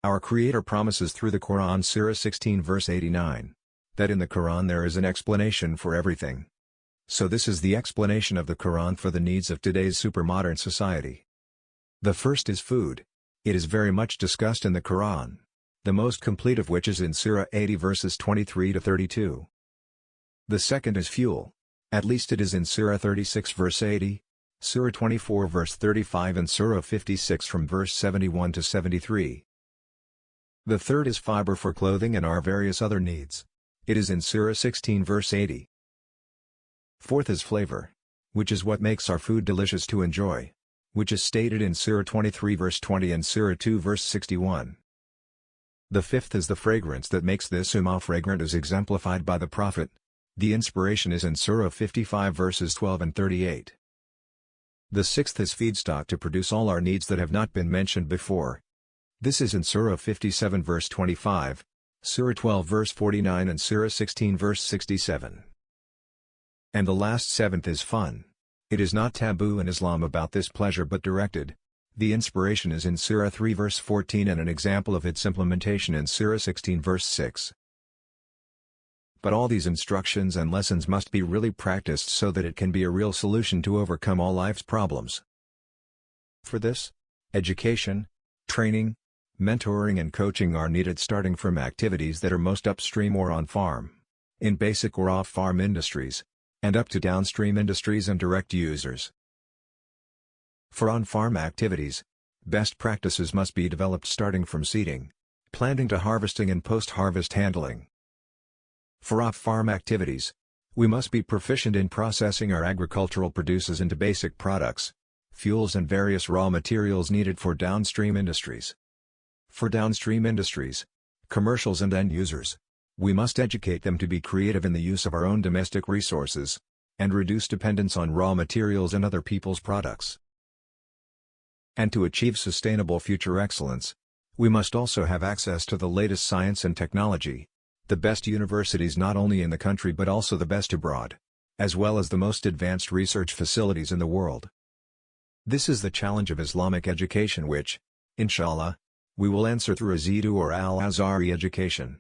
Our Creator promises through the Quran Surah 16 verse 89, that in the Quran there is an explanation for everything. So this is the explanation of the Quran for the needs of today's supermodern society. The first is food. It is very much discussed in the Quran, the most complete of which is in Surah 80 verses 23 to 32. The second is fuel. At least it is in Surah 36 verse 80, Surah 24 verse 35 and Surah 56 from verse 71 to 73. The third is fiber for clothing and our various other needs. It is in Surah 16 verse 80. Fourth is flavor, which is what makes our food delicious to enjoy, which is stated in Surah 23 verse 20 and Surah 2 verse 61. The fifth is the fragrance that makes this ummah fragrant as exemplified by the Prophet. The inspiration is in Surah 55 verses 12 and 38. The sixth is feedstock to produce all our needs that have not been mentioned before. This is in Surah 57 verse 25, Surah 12 verse 49 and Surah 16 verse 67. And the last seventh is fun. It is not taboo in Islam about this pleasure but directed. The inspiration is in Surah 3 verse 14 and an example of its implementation in Surah 16 verse 6. But all these instructions and lessons must be really practiced so that it can be a real solution to overcome all life's problems. For this, education, training, mentoring and coaching are needed starting from activities that are most upstream or on-farm, in basic or off-farm industries, and up to downstream industries and direct users. For on-farm activities, best practices must be developed starting from seeding, planting to harvesting and post-harvest handling. For off-farm activities, we must be proficient in processing our agricultural produces into basic products, fuels and various raw materials needed for downstream industries. For downstream industries, commercials and end users, we must educate them to be creative in the use of our own domestic resources, and reduce dependence on raw materials and other people's products. And to achieve sustainable future excellence, we must also have access to the latest science and technology, the best universities not only in the country but also the best abroad, as well as the most advanced research facilities in the world. This is the challenge of Islamic education which, inshallah, we will answer through AZEEDU or Al-Azhar E Education.